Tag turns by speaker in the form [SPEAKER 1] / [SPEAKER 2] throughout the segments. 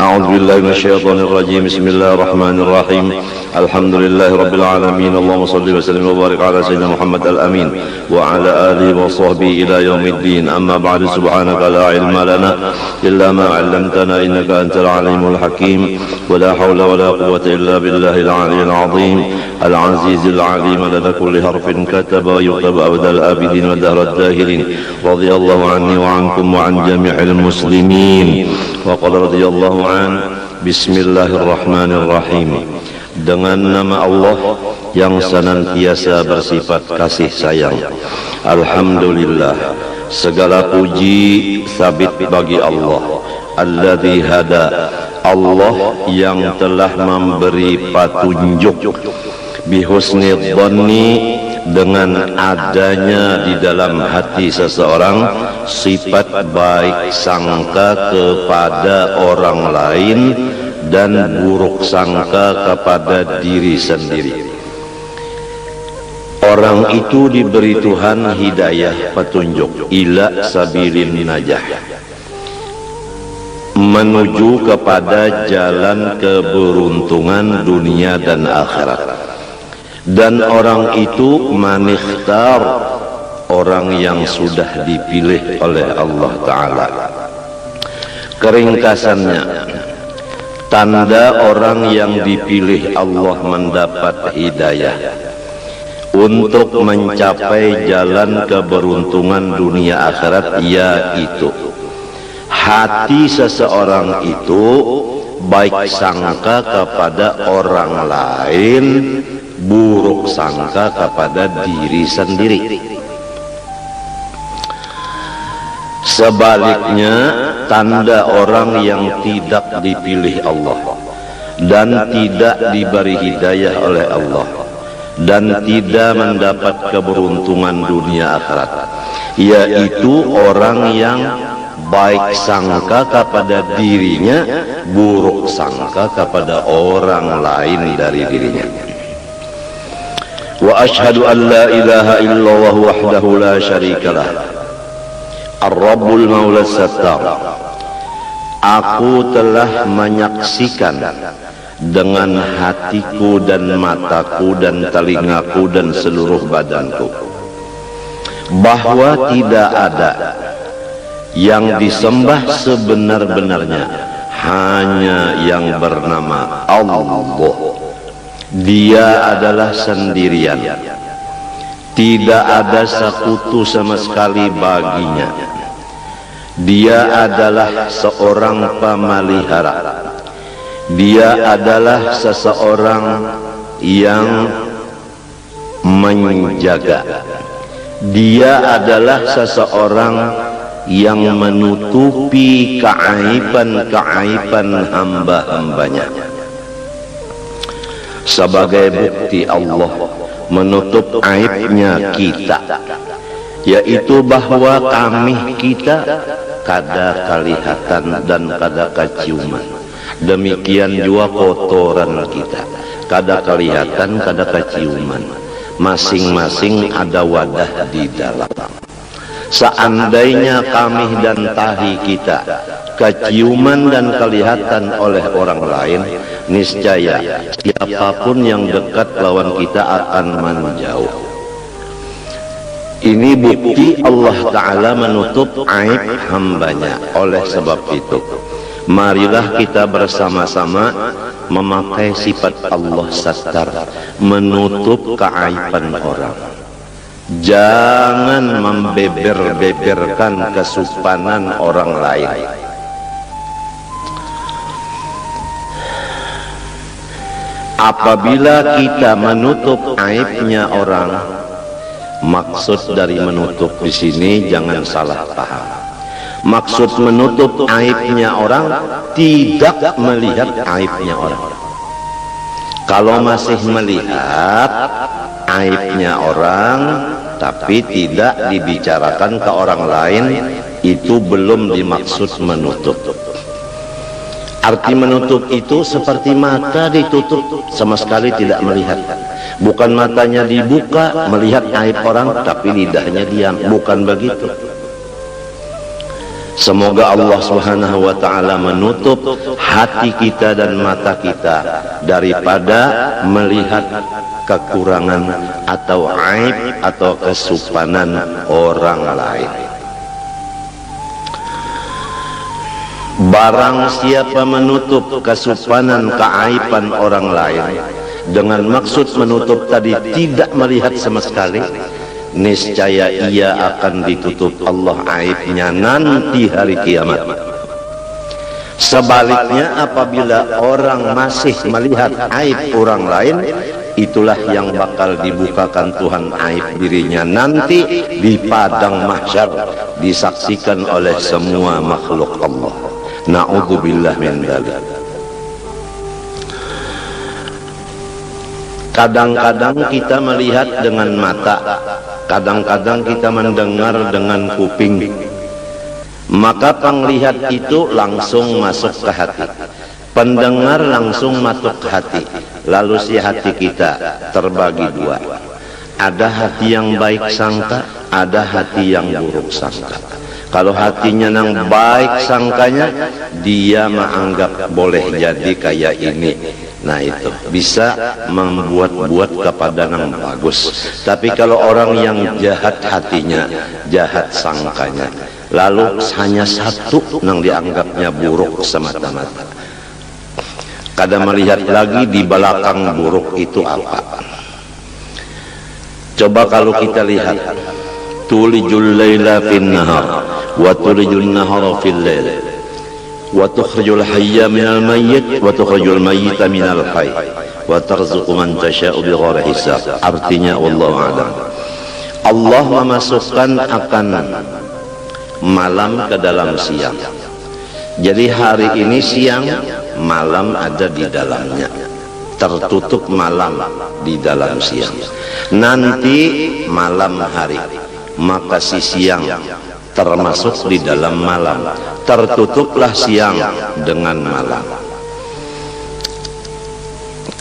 [SPEAKER 1] أعوذ بالله من الشيطان الرجيم. بسم الله الرحمن الرحيم. الحمد لله رب العالمين. اللهم صل وسلم وبارك على سيدنا محمد الأمين وعلى آله وصحبه إلى يوم الدين. أما بعد، سبحانك لا علم لنا إلا ما علمتنا إنك أنت العليم الحكيم. ولا حول ولا قوة إلا بالله العلي العظيم العزيز العليم. لدى كل حرف كتب ويكتب أبد الآبدين ودهر الداهرين. رضي الله عني وعنكم وعن جميع المسلمين. وقال رضي الله عنه. Bismillahirrahmanirrahim. Dengan nama Allah yang senantiasa bersifat kasih sayang. Alhamdulillah, segala puji sabit bagi Allah. Alladzi hada, Allah yang telah memberi petunjuk. Bihusni dhanni, dengan adanya di dalam hati seseorang sifat baik sangka kepada orang lain dan buruk sangka kepada diri sendiri. Orang itu diberi Tuhan hidayah, petunjuk ila sabilin najah, menuju kepada jalan keberuntungan dunia dan akhirat. Dan orang itu manikhtar, orang yang sudah dipilih oleh Allah Ta'ala. Keringkasannya, tanda orang yang dipilih Allah mendapat hidayah untuk mencapai jalan keberuntungan dunia akhirat, yaitu hati seseorang itu baik sangka kepada orang lain, buruk sangka kepada diri sendiri. Sebaliknya, tanda orang yang tidak dipilih Allah dan tidak diberi hidayah oleh Allah dan tidak mendapat keberuntungan dunia akhirat, yaitu orang yang baik sangka kepada dirinya, buruk sangka kepada orang lain dari dirinya. Wa ashhadu an la ilaha illallah wahdahu la syarikalah ar-rabbul maula sattar. Aku telah menyaksikan dengan hatiku dan mataku dan telingaku dan seluruh badanku bahwa tidak ada yang disembah sebenar-benarnya hanya yang bernama Allah. Dia adalah sendirian, tidak ada sekutu sama sekali baginya. Dia adalah seorang pemelihara. Dia adalah seseorang yang menjaga. Dia adalah seseorang yang menutupi keaiban-keaiban hamba-hambanya. Sebagai bukti Allah menutup aibnya kita, yaitu bahwa kami kita kada kelihatan dan kada keciuman. Demikian juga kotoran kita kada kelihatan, kada keciuman. Masing-masing ada wadah di dalam. Seandainya kami dan tahi kita keciuman dan kelihatan oleh orang lain, niscaya siapapun yang dekat lawan kita akan menjauh. Ini bukti Allah Ta'ala menutup aib hambanya. Oleh sebab itu, marilah kita bersama-sama memakai sifat Allah Sattar, menutup keaiban orang. Jangan membeber-beberkan kesupanan orang lain. Apabila kita menutup aibnya orang, maksud dari menutup di sini jangan salah paham. Maksud menutup aibnya orang tidak melihat aibnya orang. Kalau masih melihat aibnya orang tapi tidak dibicarakan ke orang lain, itu belum dimaksud menutup. Arti menutup itu seperti mata ditutup, sama sekali tidak melihat. Bukan matanya dibuka melihat aib orang tapi lidahnya diam, bukan begitu. Semoga Allah Subhanahu wa ta'ala menutup hati kita dan mata kita daripada melihat kekurangan atau aib atau kesupanan orang lain. Barang siapa menutup kesupanan keaiban orang lain dengan maksud menutup tadi tidak melihat sama sekali, niscaya ia akan ditutup Allah aibnya nanti hari kiamat. Sebaliknya, apabila orang masih melihat aib orang lain, itulah yang bakal dibukakan Tuhan aib dirinya nanti di padang mahsyar, disaksikan oleh semua makhluk Allah. Na'udzubillah min dzalik. Kadang-kadang kita melihat dengan mata, kadang-kadang kita mendengar dengan kuping, maka penglihat itu langsung masuk ke hati, pendengar langsung masuk ke hati. Lalu si hati kita terbagi dua, ada hati yang baik sangka, ada hati yang buruk sangka. Kalau hatinya yang baik sangkanya, dia menganggap boleh jadi kayak ini. Nah, itu bisa membuat-buat kepada yang bagus. Tapi kalau orang yang jahat hatinya, jahat sangkanya, lalu hanya satu yang dianggapnya buruk semata-mata. Kadang melihat lagi di belakang buruk itu apa. Coba kalau kita lihat, tulijul laila fin nahar wa tulijul nahara fil lail wa tukhrijul hayya minal mayyit wa tukhrijul mayyita minal hayy wa tarzuqu man tasha'u bighairi hisab. Artinya wallahu a'lam, Allah memasukkan akan malam ke dalam siang. Jadi hari ini siang, malam ada di dalamnya, tertutup malam di dalam siang. Nanti malam hari, maka si siang termasuk di dalam malam, tertutuplah siang dengan malam.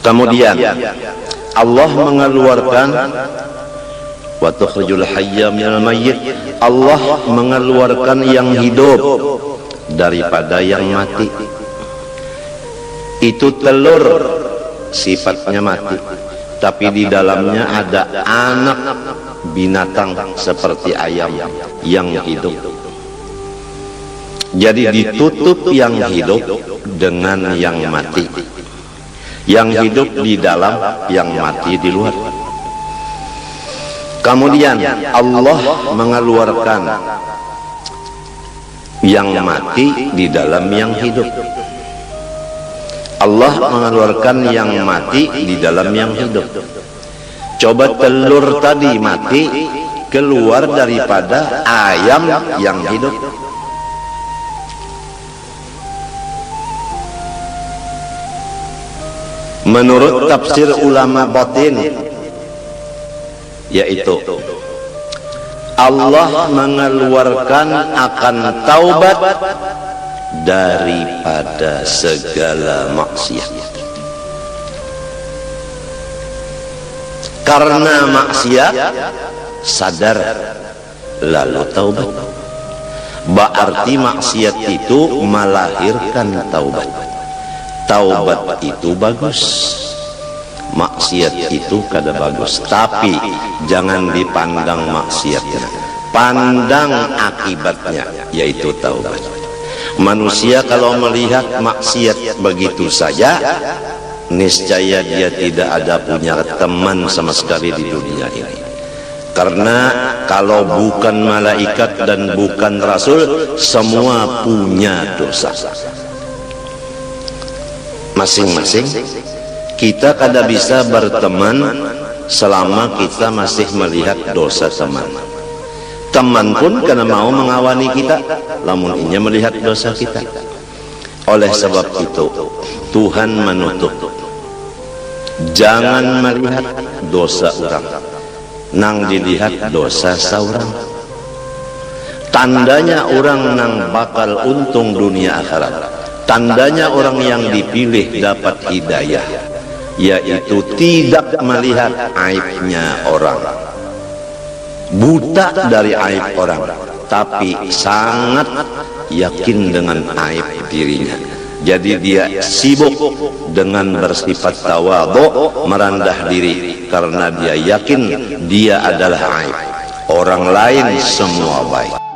[SPEAKER 1] Kemudian Allah mengeluarkan wa tukhrijul hayya minal mayyit, Allah mengeluarkan yang hidup daripada yang mati. Itu telur sifatnya mati, tapi di dalamnya ada anak binatang seperti ayam yang hidup. Jadi ditutup yang hidup dengan yang mati, yang hidup di dalam, yang mati di luar. Kemudian Allah mengeluarkan yang mati di dalam yang hidup. Allah mengeluarkan yang mati di dalam yang hidup. Coba telur tadi mati keluar daripada ayam yang hidup. Menurut tafsir ulama batin, yaitu Allah mengeluarkan akan taubat daripada segala maksiat. Karena maksiat sadar lalu taubat, berarti maksiat itu melahirkan taubat. Taubat itu bagus, maksiat itu kada bagus. Tapi jangan dipandang maksiatnya, pandang akibatnya, yaitu taubat. Manusia kalau melihat maksiat begitu saja, niscaya dia tidak ada punya teman sama sekali di dunia ini. Karena kalau bukan malaikat dan bukan rasul, semua punya dosa masing-masing. Kita kada bisa berteman selama kita masih melihat dosa teman. Teman pun karena mau mengawani kita, lamun ia melihat dosa kita. Oleh sebab itu Tuhan menutup, jangan melihat dosa orang, nang dilihat dosa seorang. Tandanya orang nang bakal untung dunia akhirat, tandanya orang yang dipilih dapat hidayah, yaitu tidak melihat aibnya orang, buta dari aib orang, tapi sangat yakin dengan aib dirinya. Jadi dia sibuk dengan bersifat tawadhu, merendah diri, karena dia yakin dia adalah aib, orang lain semua baik.